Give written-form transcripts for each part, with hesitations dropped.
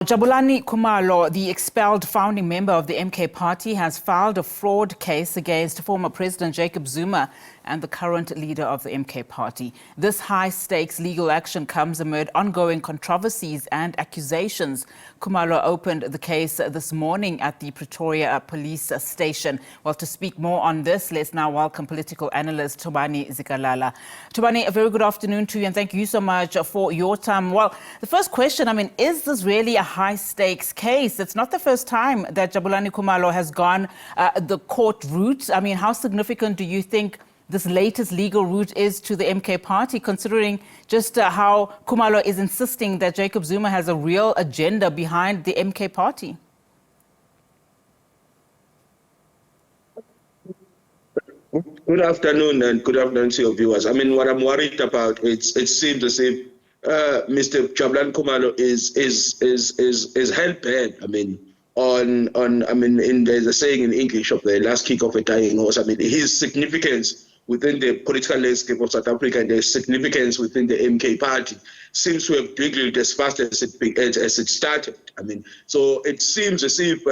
Jabulani Khumalo, the expelled founding member of the MK party, has filed a fraud case against former President Jacob Zuma and the current leader of the MK party. This high-stakes legal action comes amid ongoing controversies and accusations. Khumalo opened the case this morning at the Pretoria Police station. Well, to speak more on this, let's now welcome political analyst Thobani Zikalala. Thobani, a very good afternoon to you, and thank you so much for your time. Well, the first question, is this really a high-stakes case? It's not the first time that Jabulani Khumalo has gone the court route. How significant do you think this latest legal route is to the MK party, considering just how Khumalo is insisting that Jacob Zuma has a real agenda behind the MK party? Good afternoon, and good afternoon to your viewers. What I'm worried about, it seems as if Mr. Jabulani Khumalo is hell bent. There's a saying in English of the last kick of a dying horse. His significance within the political landscape of South Africa and the significance within the MK party seems to have dwindled as fast as it started. So it seems as if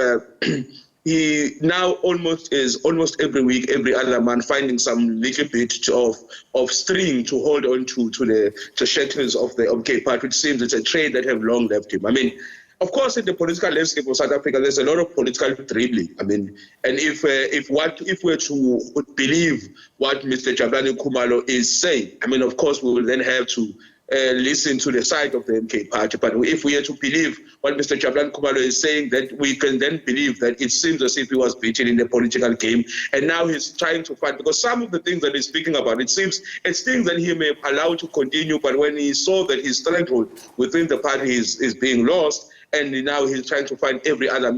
he now almost every week, every other month, finding some little bit of string to hold on to the shackles of the MK party. It seems it's a trade that have long left him. Of course, in the political landscape of South Africa, there's a lot of political dribbling. And if we're to believe what Mr. Jabulani Khumalo is saying, of course, we will then have to listen to the side of the MK party. But if we are to believe what Mr. Jabulani Khumalo is saying, that we can then believe that it seems as if he was beaten in the political game, and now he's trying to fight, because some of the things that he's speaking about, it seems it's things that he may allow to continue, but when he saw that his stronghold within the party is being lost, and now he's trying to find every other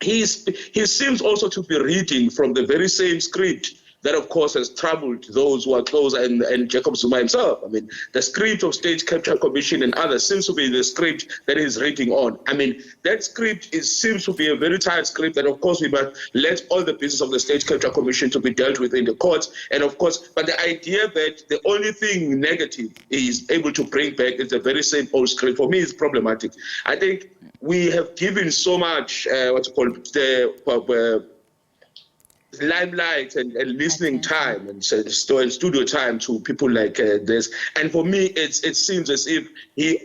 he seems also to be reading from the very same script that, of course, has troubled those who are close, and Jacob Zuma himself. The script of State Capture Commission and others seems to be the script that he's reading on. That script seems to be a very tight script that, of course, we must let all the pieces of the State Capture Commission to be dealt with in the courts. And, of course, but the idea that the only thing negative is able to bring back is the very same old script, for me, is problematic. I think we have given so much, limelight and listening time and studio time to people like this. And for me, it seems as if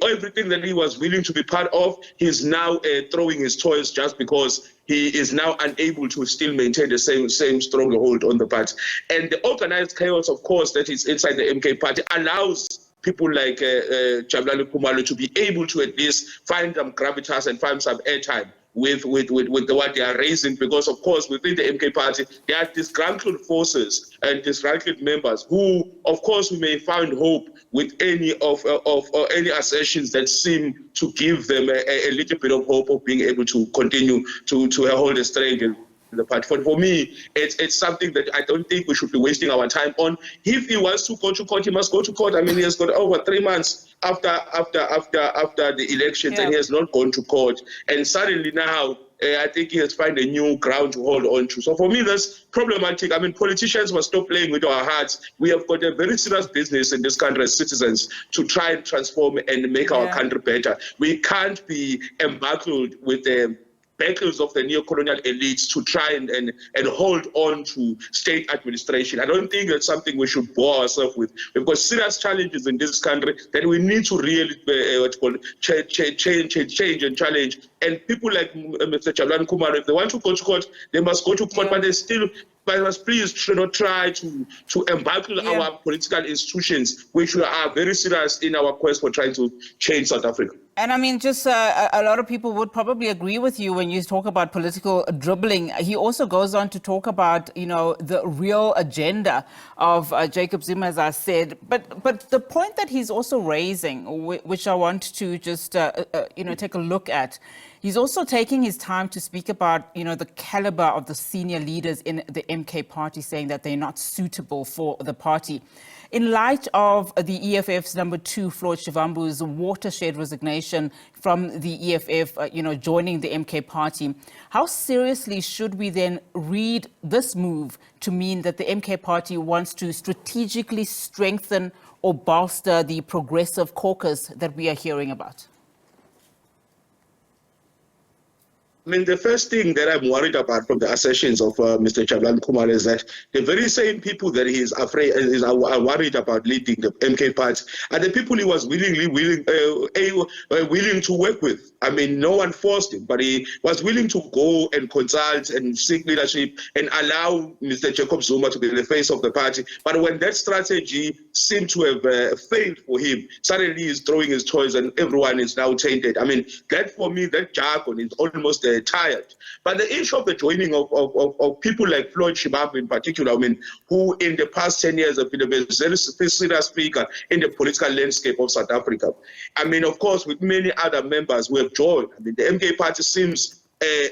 everything that he was willing to be part of, he's now throwing his toys just because he is now unable to still maintain the same stronghold on the party. And the organized chaos, of course, that is inside the MK party allows people like Jabulani Khumalo to be able to at least find some gravitas and find some airtime with what they are raising, because, of course, within the MK party, there are disgruntled forces and disgruntled members who, of course, we may find hope with any any assertions that seem to give them a little bit of hope of being able to continue to hold a strength in the party. For me, it's something that I don't think we should be wasting our time on. If he wants to go to court, he must go to court. He has got over 3 months after the elections, and he has not gone to court. And suddenly now, I think he has found a new ground to hold on to. So for me, that's problematic. Politicians must stop playing with our hearts. We have got a very serious business in this country as citizens to try and transform and make our country better. We can't be embattled with the battles of the neo-colonial elites to try and hold on to state administration. I don't think that's something we should bore ourselves with. We've got serious challenges in this country that we need to really change and challenge. And people like Mr. Jabulani Khumalo, if they want to go to court, they must go to court, but they still must please should not try to embattle our political institutions, which are very serious in our quest for trying to change South Africa. And a lot of people would probably agree with you when you talk about political dribbling. He also goes on to talk about, the real agenda of Jacob Zuma, as I said. But the point that he's also raising, which I want to just, take a look at, he's also taking his time to speak about, the caliber of the senior leaders in the MK party, saying that they're not suitable for the party. In light of the EFF's number 2, Floyd Shivambu's watershed resignation from the EFF, joining the MK party, how seriously should we then read this move to mean that the MK party wants to strategically strengthen or bolster the progressive caucus that we are hearing about? I mean, the first thing that I'm worried about from the assertions of Mr. Jabulani Khumalo is that the very same people that he is afraid are worried about leading the MK party are the people he was willing to work with. I mean, no one forced him, but he was willing to go and consult and seek leadership and allow Mr. Jacob Zuma to be the face of the party. But when that strategy seemed to have failed for him, suddenly he's throwing his toys and everyone is now tainted. I mean, that for me, that jargon is almost tired. But the issue of the joining of people like Floyd Shibambu in particular, I mean, who in the past 10 years have been a very serious speaker in the political landscape of South Africa. I mean, of course, with many other members who have joined, I mean, the MK party seems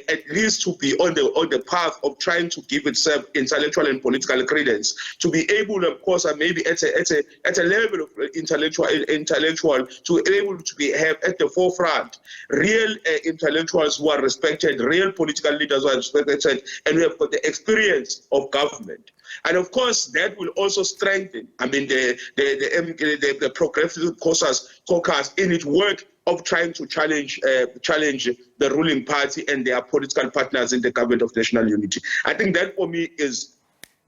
at least to be on the path of trying to give itself intellectual and political credence, to be able, of course, maybe at a level of intellectual to be able to have at the forefront real intellectuals who are respected, real political leaders who are respected, and we have got the experience of government. And of course, that will also strengthen, I mean, the progressive caucus in its work of trying to challenge the ruling party and their political partners in the government of national unity. I think that for me is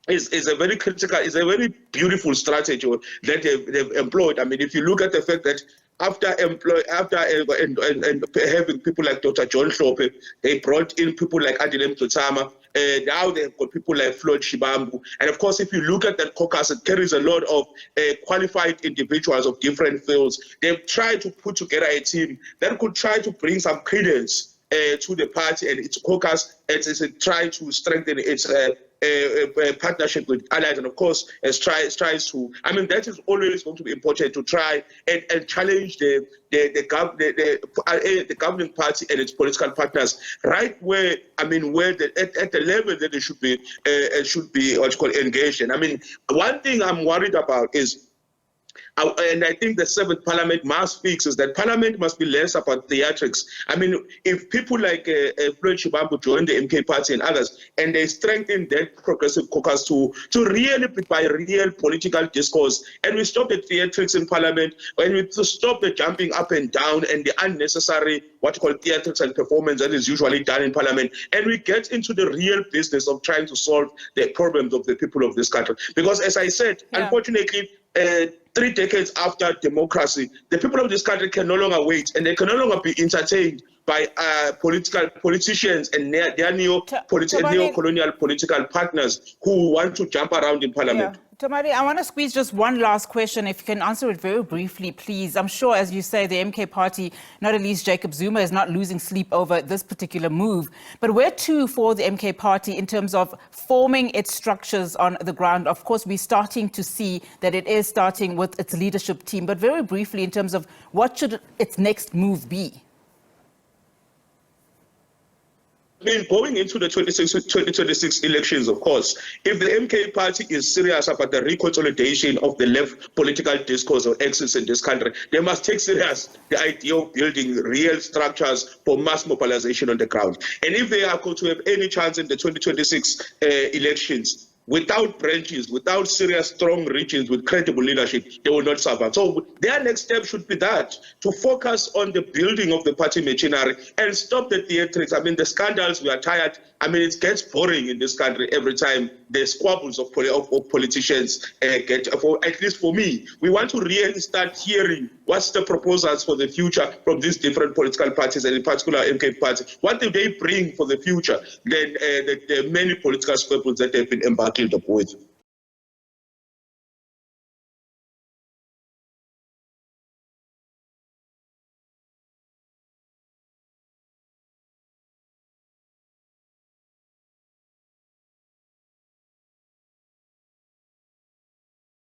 a very critical, is a very beautiful strategy that they've employed. I mean, if you look at the fact that after having people like Dr. John Hlophe, they brought in people like Adilem Tutsama. Now they've got people like Floyd Shibambu. And of course, if you look at that caucus, it carries a lot of qualified individuals of different fields. They've tried to put together a team that could try to bring some credence to the party and its caucus as it tries to strengthen its partnership with allies, and of course tries to. I mean, that is always going to be important to try and challenge the governing party and its political partners right where, I mean, where at the level that they should be what's called engaged in. I mean, one thing I'm worried about is, and I think the 7th Parliament must fix, is that Parliament must be less about theatrics. I mean, if people like Floyd Shibambu join the MK party and others, and they strengthen that progressive caucus to really by real political discourse, and we stop the theatrics in Parliament, and we stop the jumping up and down and the unnecessary what you call theatrics and performance that is usually done in Parliament, and we get into the real business of trying to solve the problems of the people of this country. Because as I said, unfortunately, 3 decades after democracy, the people of this country can no longer wait, and they can no longer be entertained by politicians and their neo-colonial political partners who want to jump around in Parliament. Yeah. Thobani, I want to squeeze just one last question. If you can answer it very briefly, please. I'm sure, as you say, the MK party, not at least Jacob Zuma, is not losing sleep over this particular move. But where to for the MK party in terms of forming its structures on the ground? Of course, we're starting to see that it is starting with its leadership team. But very briefly, in terms of what should its next move be? I mean, going into the 2026 elections, of course, if the MK party is serious about the reconsolidation of the left political discourse or axis in this country, they must take serious the idea of building real structures for mass mobilization on the ground. And if they are going to have any chance in the 2026 elections, without branches, without serious, strong regions with credible leadership, they will not survive. So their next step should be that, to focus on the building of the party machinery and stop the theatrics. I mean, the scandals, we are tired. I mean, it gets boring in this country every time the squabbles of politicians get, at least for me. We want to really start hearing what's the proposals for the future from these different political parties, and in particular MK party. What do they bring for the future than the many political squabbles that they've been embarking with?